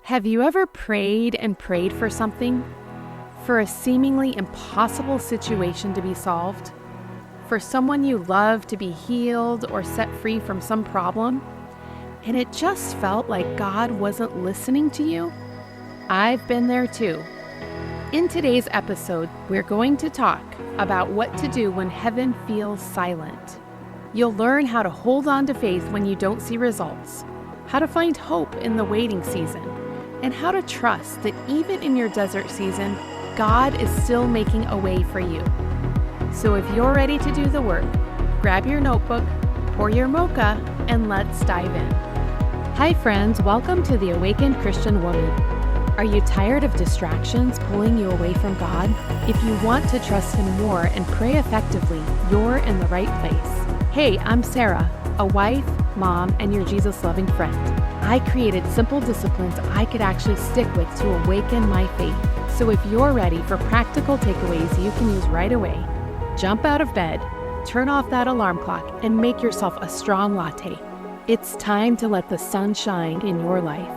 Have you ever prayed and prayed for something? For a seemingly impossible situation to be solved? For someone you love to be healed or set free from some problem? And it just felt like God wasn't listening to you? I've been there too. In today's episode, we're going to talk about what to do when heaven feels silent. You'll learn how to hold on to faith when you don't see results, how to find hope in the waiting season, and how to trust that even in your desert season, God is still making a way for you. So if you're ready to do the work, grab your notebook, pour your mocha, and let's dive in. Hi friends, welcome to the Awakened Christian Woman. Are you tired of distractions pulling you away from God? If you want to trust Him more and pray effectively, you're in the right place. Hey, I'm Sarah, a wife, mom, and your Jesus-loving friend. I created simple disciplines I could actually stick with to awaken my faith. So if you're ready for practical takeaways you can use right away, jump out of bed, turn off that alarm clock, and make yourself a strong latte. It's time to let the sun shine in your life.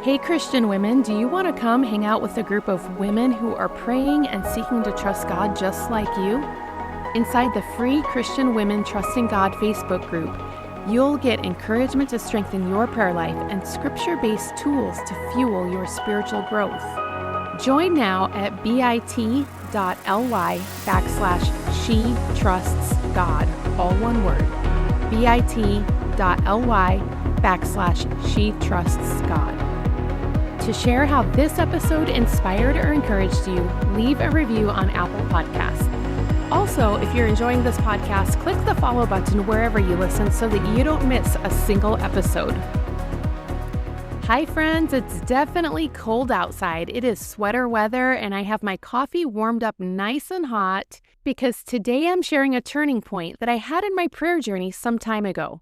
Hey Christian women, do you want to come hang out with a group of women who are praying and seeking to trust God just like you? Inside the free Christian Women Trusting God Facebook group, you'll get encouragement to strengthen your prayer life and scripture-based tools to fuel your spiritual growth. Join now at bit.ly/SheTrustsGod, all one word, bit.ly/SheTrustsGod. To share how this episode inspired or encouraged you, leave a review on Apple Podcasts. Also, if you're enjoying this podcast, click the follow button wherever you listen so that you don't miss a single episode. Hi friends, it's definitely cold outside. It is sweater weather and I have my coffee warmed up nice and hot because today I'm sharing a turning point that I had in my prayer journey some time ago.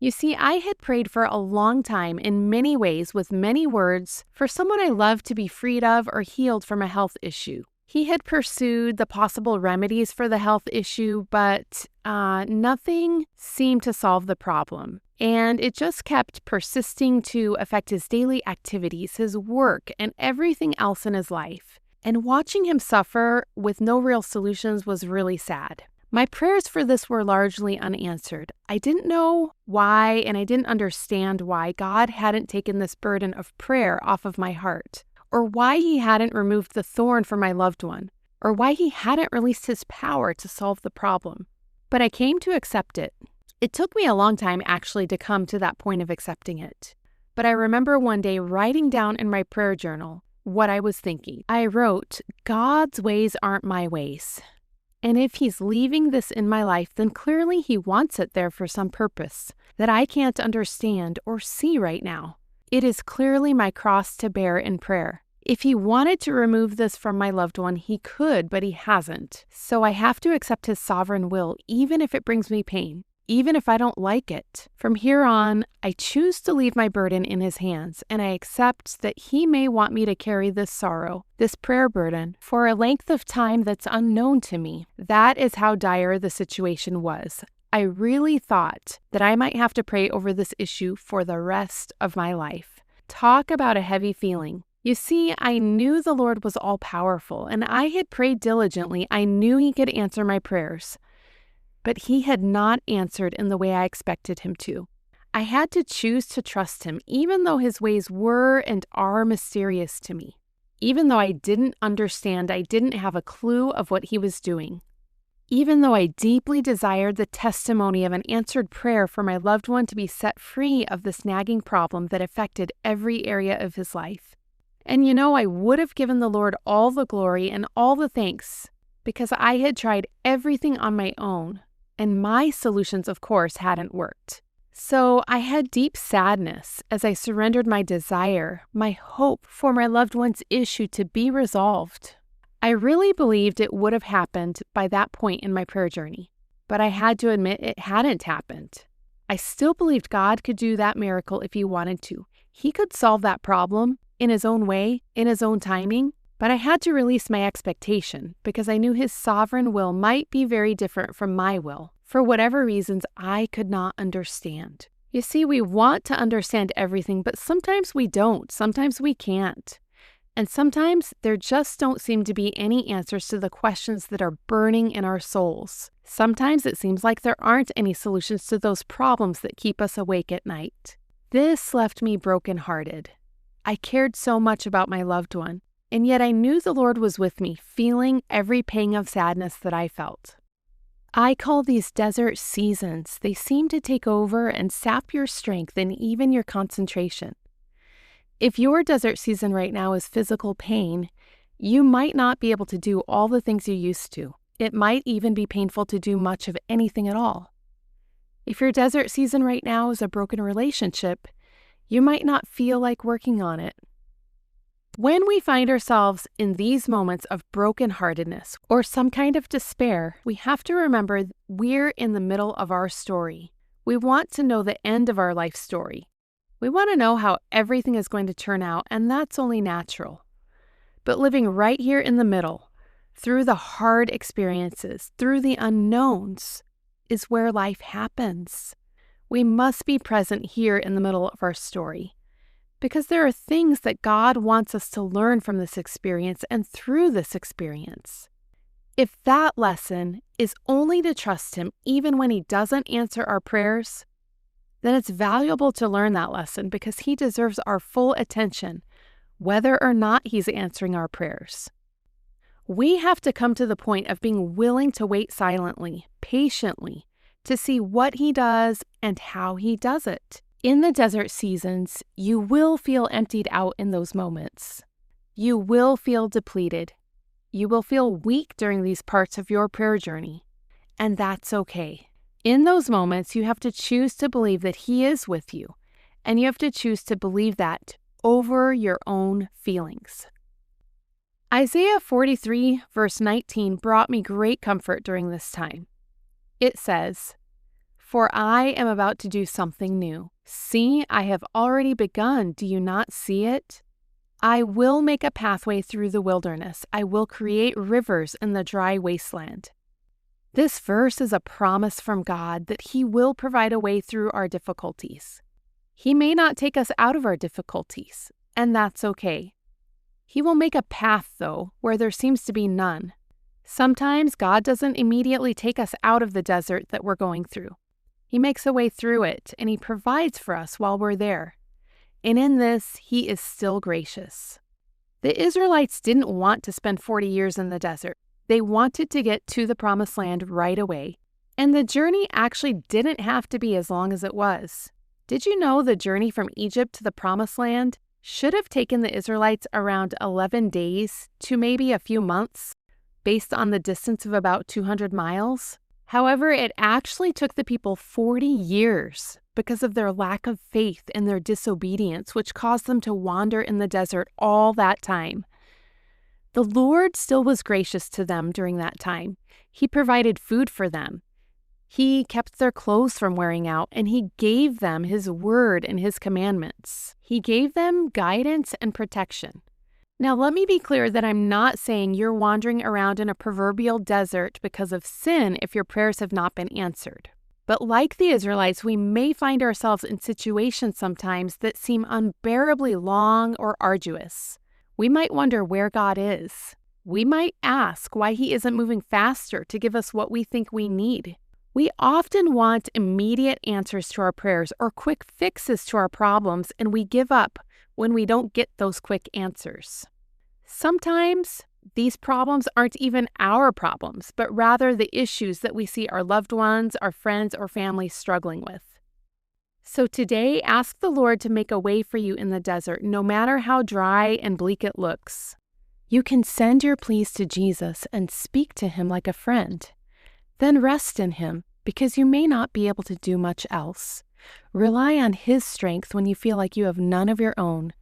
You see, I had prayed for a long time in many ways with many words for someone I loved to be freed of or healed from a health issue. He had pursued the possible remedies for the health issue, but nothing seemed to solve the problem. And it just kept persisting to affect his daily activities, his work, and everything else in his life. And watching him suffer with no real solutions was really sad. My prayers for this were largely unanswered. I didn't know why, and I didn't understand why God hadn't taken this burden of prayer off of my heart, or why He hadn't removed the thorn for my loved one, or why He hadn't released His power to solve the problem. But I came to accept it. It took me a long time actually to come to that point of accepting it. But I remember one day writing down in my prayer journal what I was thinking. I wrote, God's ways aren't my ways. And if He's leaving this in my life, then clearly He wants it there for some purpose that I can't understand or see right now. It is clearly my cross to bear in prayer. If He wanted to remove this from my loved one, He could, but He hasn't. So I have to accept His sovereign will, even if it brings me pain, even if I don't like it. From here on, I choose to leave my burden in His hands, and I accept that He may want me to carry this sorrow, this prayer burden, for a length of time that's unknown to me. That is how dire the situation was. I really thought that I might have to pray over this issue for the rest of my life. Talk about a heavy feeling. You see, I knew the Lord was all-powerful, and I had prayed diligently. I knew He could answer my prayers. But He had not answered in the way I expected Him to. I had to choose to trust Him, even though His ways were and are mysterious to me. Even though I didn't understand, I didn't have a clue of what He was doing. Even though I deeply desired the testimony of an answered prayer for my loved one to be set free of this nagging problem that affected every area of his life. And I would have given the Lord all the glory and all the thanks because I had tried everything on my own, and my solutions, of course, hadn't worked. So I had deep sadness as I surrendered my desire, my hope for my loved one's issue to be resolved. I really believed it would have happened by that point in my prayer journey, but I had to admit it hadn't happened. I still believed God could do that miracle if He wanted to. He could solve that problem in His own way, in His own timing, but I had to release my expectation because I knew His sovereign will might be very different from my will, for whatever reasons I could not understand. You see, we want to understand everything, but sometimes we don't. Sometimes we can't. And sometimes there just don't seem to be any answers to the questions that are burning in our souls. Sometimes it seems like there aren't any solutions to those problems that keep us awake at night. This left me brokenhearted. I cared so much about my loved one, and yet I knew the Lord was with me, feeling every pang of sadness that I felt. I call these desert seasons. They seem to take over and sap your strength and even your concentration. If your desert season right now is physical pain, you might not be able to do all the things you used to. It might even be painful to do much of anything at all. If your desert season right now is a broken relationship, you might not feel like working on it. When we find ourselves in these moments of brokenheartedness or some kind of despair, we have to remember we're in the middle of our story. We want to know the end of our life story. We want to know how everything is going to turn out, and that's only natural. But living right here in the middle, through the hard experiences, through the unknowns, is where life happens. We must be present here in the middle of our story, because there are things that God wants us to learn from this experience and through this experience. If that lesson is only to trust Him even when He doesn't answer our prayers, then it's valuable to learn that lesson because He deserves our full attention, whether or not He's answering our prayers. We have to come to the point of being willing to wait silently, patiently, to see what He does and how He does it. In the desert seasons, you will feel emptied out in those moments. You will feel depleted. You will feel weak during these parts of your prayer journey, and that's okay. In those moments, you have to choose to believe that He is with you, and you have to choose to believe that over your own feelings. Isaiah 43, verse 19 brought me great comfort during this time. It says, "For I am about to do something new. See, I have already begun. Do you not see it? I will make a pathway through the wilderness. I will create rivers in the dry wasteland." This verse is a promise from God that He will provide a way through our difficulties. He may not take us out of our difficulties, and that's okay. He will make a path, though, where there seems to be none. Sometimes God doesn't immediately take us out of the desert that we're going through. He makes a way through it, and He provides for us while we're there. And in this, He is still gracious. The Israelites didn't want to spend 40 years in the desert. They wanted to get to the promised land right away. And the journey actually didn't have to be as long as it was. Did you know the journey from Egypt to the promised land should have taken the Israelites around 11 days to maybe a few months, based on the distance of about 200 miles? However, it actually took the people 40 years because of their lack of faith and their disobedience, which caused them to wander in the desert all that time. The Lord still was gracious to them during that time. He provided food for them. He kept their clothes from wearing out, and He gave them His word and His commandments. He gave them guidance and protection. Now, let me be clear that I'm not saying you're wandering around in a proverbial desert because of sin if your prayers have not been answered. But like the Israelites, we may find ourselves in situations sometimes that seem unbearably long or arduous. We might wonder where God is. We might ask why He isn't moving faster to give us what we think we need. We often want immediate answers to our prayers or quick fixes to our problems, and we give up when we don't get those quick answers. Sometimes these problems aren't even our problems, but rather the issues that we see our loved ones, our friends, or family struggling with. So today, ask the Lord to make a way for you in the desert, no matter how dry and bleak it looks. You can send your pleas to Jesus and speak to Him like a friend. Then rest in Him, because you may not be able to do much else. Rely on His strength when you feel like you have none of your own.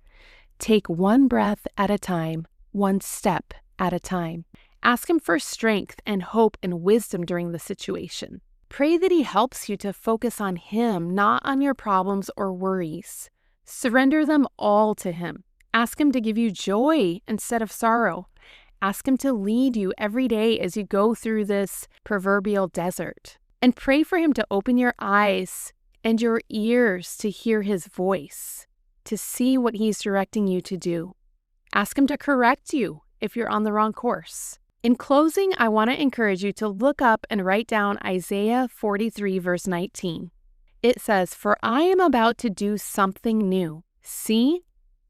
Take one breath at a time, one step at a time. Ask Him for strength and hope and wisdom during the situation. Pray that He helps you to focus on Him, not on your problems or worries. Surrender them all to Him. Ask Him to give you joy instead of sorrow. Ask Him to lead you every day as you go through this proverbial desert. And pray for Him to open your eyes and your ears to hear His voice, to see what He's directing you to do. Ask Him to correct you if you're on the wrong course. In closing, I want to encourage you to look up and write down Isaiah 43, verse 19. It says, "For I am about to do something new. See,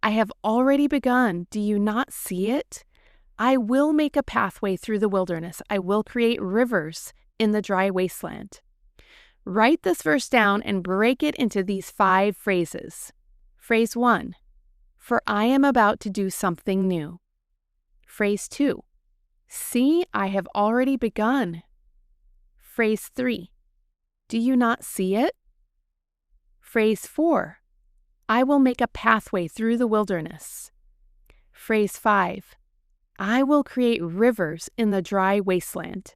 I have already begun. Do you not see it? I will make a pathway through the wilderness. I will create rivers in the dry wasteland." Write this verse down and break it into these 5 phrases. Phrase 1, for I am about to do something new. Phrase 2, see, I have already begun. Phrase 3, do you not see it? Phrase 4, I will make a pathway through the wilderness. Phrase 5, I will create rivers in the dry wasteland.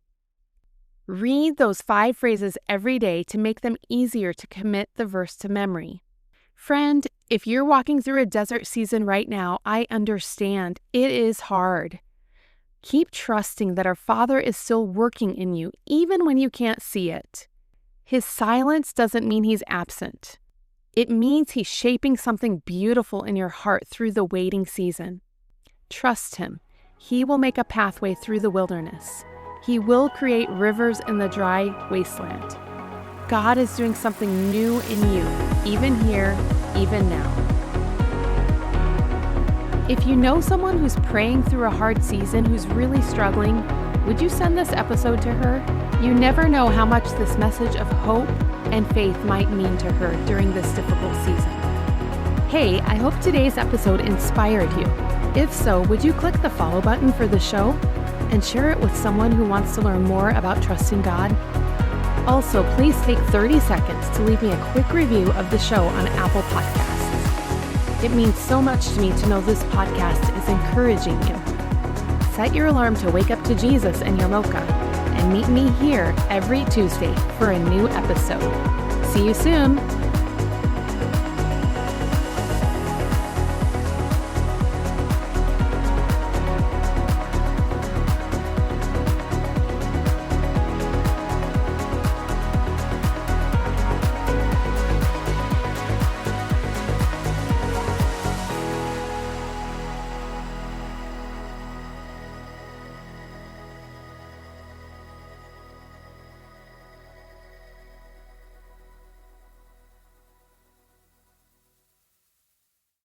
Read those 5 phrases every day to make them easier to commit the verse to memory. Friend, if you're walking through a desert season right now, I understand. It is hard. Keep trusting that our Father is still working in you, even when you can't see it. His silence doesn't mean He's absent. It means He's shaping something beautiful in your heart through the waiting season. Trust Him. He will make a pathway through the wilderness. He will create rivers in the dry wasteland. God is doing something new in you, even here, even now. If you know someone who's praying through a hard season, who's really struggling, would you send this episode to her? You never know how much this message of hope and faith might mean to her during this difficult season. Hey, I hope today's episode inspired you. If so, would you click the follow button for the show and share it with someone who wants to learn more about trusting God? Also, please take 30 seconds to leave me a quick review of the show on Apple Podcasts. It means so much to me to know this podcast is encouraging you. Set your alarm to wake up to Jesus and your mocha, and meet me here every Tuesday for a new episode. See you soon.